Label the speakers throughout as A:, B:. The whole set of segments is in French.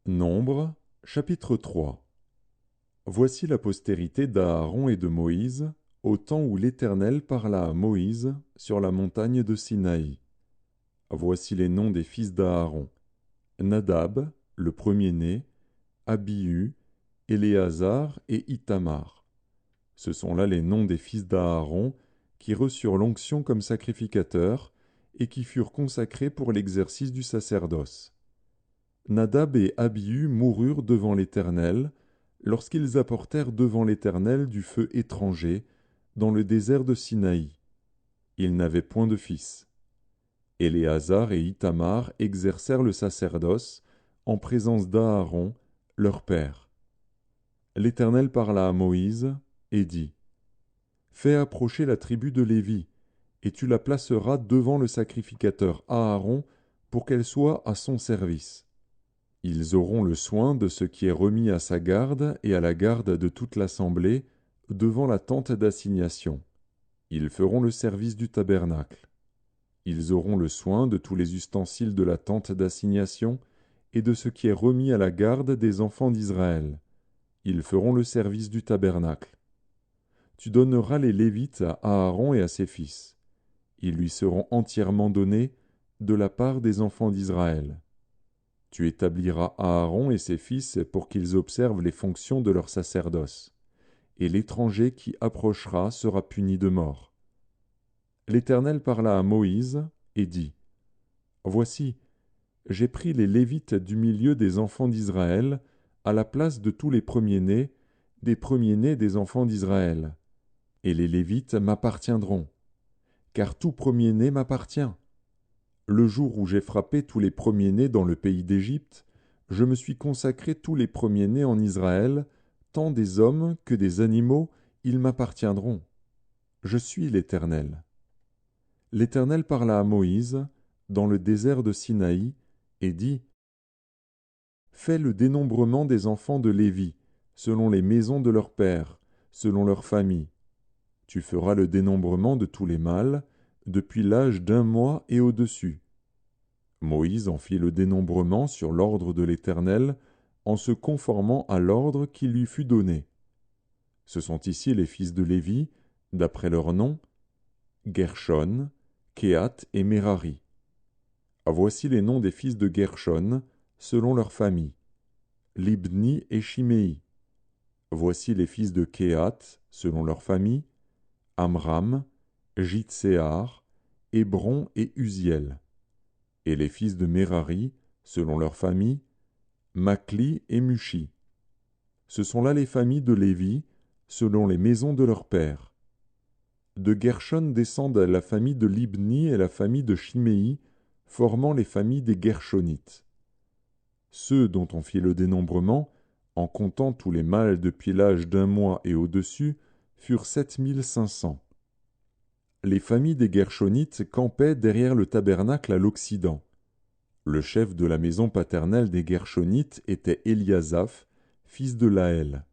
A: Nombre, chapitre 3. Voici la postérité d'Aaron et de Moïse, au temps où l'Éternel parla à Moïse sur la montagne de Sinaï. Voici les noms des fils d'Aaron. Nadab, le premier-né, Abihu, Éléazar et Ithamar. Ce sont là les noms des fils d'Aaron qui reçurent l'onction comme sacrificateurs et qui furent consacrés pour l'exercice du sacerdoce. Nadab et Abihu moururent devant l'Éternel, lorsqu'ils apportèrent devant l'Éternel du feu étranger, dans le désert de Sinaï. Ils n'avaient point de fils. Éléazar et Ithamar exercèrent le sacerdoce, en présence d'Aaron, leur père. L'Éternel parla à Moïse, et dit, Fais approcher la tribu de Lévi, et tu la placeras devant le sacrificateur Aaron, pour qu'elle soit à son service. Ils auront le soin de ce qui est remis à sa garde et à la garde de toute l'assemblée, devant la tente d'assignation. Ils feront le service du tabernacle. Ils auront le soin de tous les ustensiles de la tente d'assignation et de ce qui est remis à la garde des enfants d'Israël. Ils feront le service du tabernacle. Tu donneras les Lévites à Aaron et à ses fils. Ils lui seront entièrement donnés de la part des enfants d'Israël. Tu établiras Aaron et ses fils pour qu'ils observent les fonctions de leur sacerdoce, et l'étranger qui approchera sera puni de mort. L'Éternel parla à Moïse et dit, Voici, j'ai pris les Lévites du milieu des enfants d'Israël à la place de tous les premiers-nés des enfants d'Israël. Et les Lévites m'appartiendront, car tout premier-né m'appartient. Le jour où j'ai frappé tous les premiers-nés dans le pays d'Égypte, je me suis consacré tous les premiers-nés en Israël, tant des hommes que des animaux, ils m'appartiendront. Je suis l'Éternel. L'Éternel parla à Moïse, dans le désert de Sinaï, et dit, Fais le dénombrement des enfants de Lévi, selon les maisons de leurs pères, selon leurs familles. Tu feras le dénombrement de tous les mâles, depuis l'âge d'1 mois et au-dessus. Moïse en fit le dénombrement sur l'ordre de l'Éternel, en se conformant à l'ordre qui lui fut donné. Ce sont ici les fils de Lévi, d'après leurs noms, Gershon, Kehath et Merari. Voici les noms des fils de Gershon, selon leurs familles, Libni et Shimei. Voici les fils de Kehath, selon leurs familles, Amram, Jitséar, Hébron et Uziel. Et les fils de Merari, selon leurs familles, Makli et Mushi. Ce sont là les familles de Lévi, selon les maisons de leurs pères. De Gershon descendent la famille de Libni et la famille de Shimei, formant les familles des Gershonites. Ceux dont on fit le dénombrement, en comptant tous les mâles depuis l'âge d'1 mois et au-dessus, furent 7500. Les familles des Gershonites campaient derrière le tabernacle à l'occident. Le chef de la maison paternelle des Gershonites était Eliasaph, fils de Laël.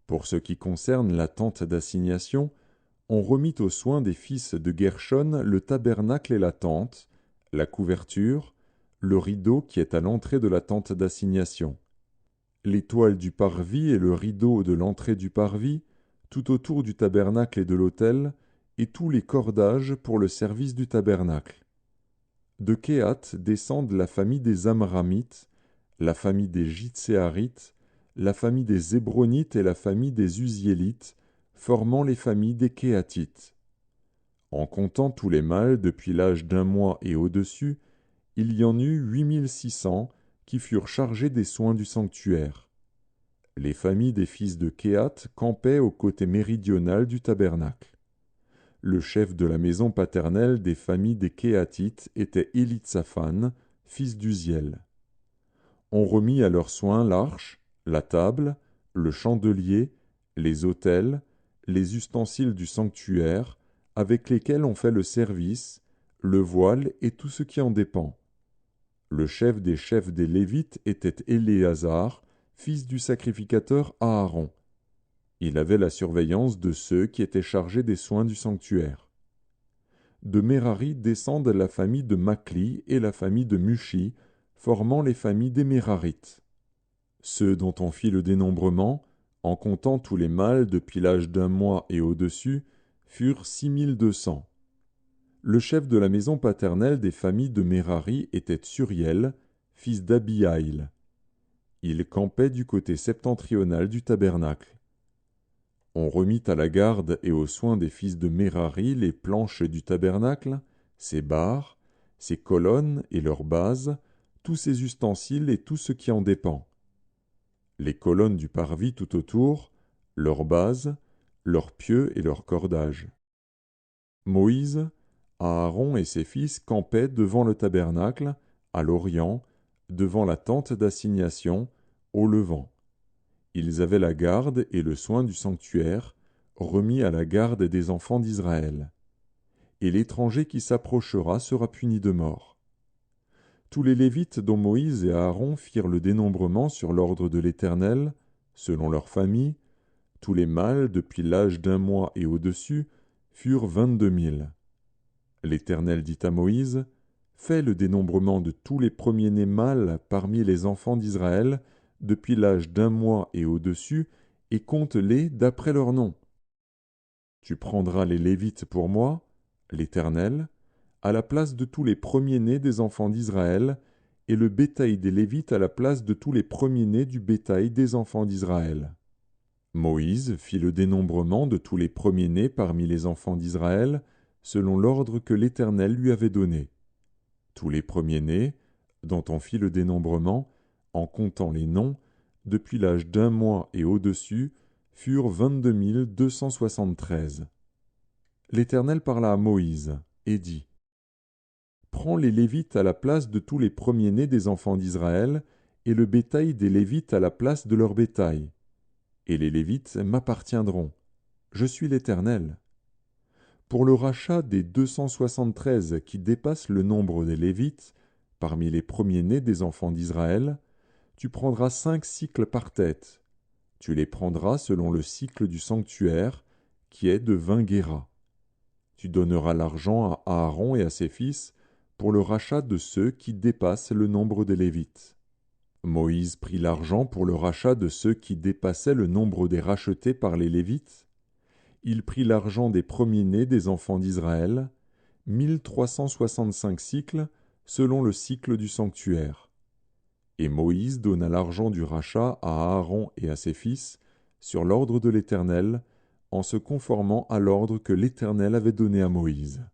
A: Pour ce qui concerne la tente d'assignation, on remit aux soins des fils de Gershon le tabernacle et la tente, la couverture, le rideau qui est à l'entrée de la tente d'assignation, les toiles du parvis et le rideau de l'entrée du parvis, tout autour du tabernacle et de l'autel, et tous les cordages pour le service du tabernacle. De Kehath descendent la famille des Amramites, la famille des Jitséarites, la famille des Hébronites et la famille des Uziélites, formant les familles des Kehathites. En comptant tous les mâles depuis l'âge d'1 mois et au-dessus, il y en eut 8600 qui furent chargés des soins du sanctuaire. Les familles des fils de Kehath campaient au côté méridional du tabernacle. Le chef de la maison paternelle des familles des Kehathites était Élitsaphan, fils d'Uziel. On remit à leurs soins l'arche, la table, le chandelier, les autels, les ustensiles du sanctuaire, avec lesquels on fait le service, le voile et tout ce qui en dépend. Le chef des Lévites était Éléazar, fils du sacrificateur Aaron. Il avait la surveillance de ceux qui étaient chargés des soins du sanctuaire. De Merari descendent la famille de Makli et la famille de Mushi, formant les familles des Mérarites. Ceux dont on fit le dénombrement, en comptant tous les mâles depuis l'âge d'un mois et au-dessus, furent 6200. Le chef de la maison paternelle des familles de Mérari était Tsuriel, fils d'Abihaïl. Il campait du côté septentrional du tabernacle. On remit à la garde et aux soins des fils de Mérari les planches du tabernacle, ses barres, ses colonnes et leurs bases, tous ses ustensiles et tout ce qui en dépend. Les colonnes du parvis tout autour, leurs bases, leurs pieux et leurs cordages. Moïse, Aaron et ses fils campaient devant le tabernacle, à l'orient, devant la tente d'assignation, au levant. Ils avaient la garde et le soin du sanctuaire, remis à la garde des enfants d'Israël. Et l'étranger qui s'approchera sera puni de mort. Tous les Lévites dont Moïse et Aaron firent le dénombrement sur l'ordre de l'Éternel, selon leurs familles, tous les mâles depuis l'âge d'un mois et au-dessus, furent 22 000. L'Éternel dit à Moïse, « Fais le dénombrement de tous les premiers-nés mâles parmi les enfants d'Israël, depuis l'âge d'un mois et au-dessus, et compte-les d'après leur nom. Tu prendras les Lévites pour moi, l'Éternel, à la place de tous les premiers-nés des enfants d'Israël, et le bétail des Lévites à la place de tous les premiers-nés du bétail des enfants d'Israël. » Moïse fit le dénombrement de tous les premiers-nés parmi les enfants d'Israël, selon l'ordre que l'Éternel lui avait donné. Tous les premiers-nés, dont on fit le dénombrement, en comptant les noms, depuis l'âge d'un mois et au-dessus, furent 22 273. L'Éternel parla à Moïse, et dit, « Prends les Lévites à la place de tous les premiers-nés des enfants d'Israël, et le bétail des Lévites à la place de leur bétail. Et les Lévites m'appartiendront. Je suis l'Éternel. Pour le rachat des 273 qui dépassent le nombre des Lévites, parmi les premiers-nés des enfants d'Israël, tu prendras 5 cycles par tête. Tu les prendras selon le cycle du sanctuaire, qui est de 20 guéras. Tu donneras l'argent à Aaron et à ses fils pour le rachat de ceux qui dépassent le nombre des Lévites. » Moïse prit l'argent pour le rachat de ceux qui dépassaient le nombre des rachetés par les Lévites. Il prit l'argent des premiers-nés des enfants d'Israël, 1365 cycles, selon le cycle du sanctuaire. Et Moïse donna l'argent du rachat à Aaron et à ses fils, sur l'ordre de l'Éternel, en se conformant à l'ordre que l'Éternel avait donné à Moïse.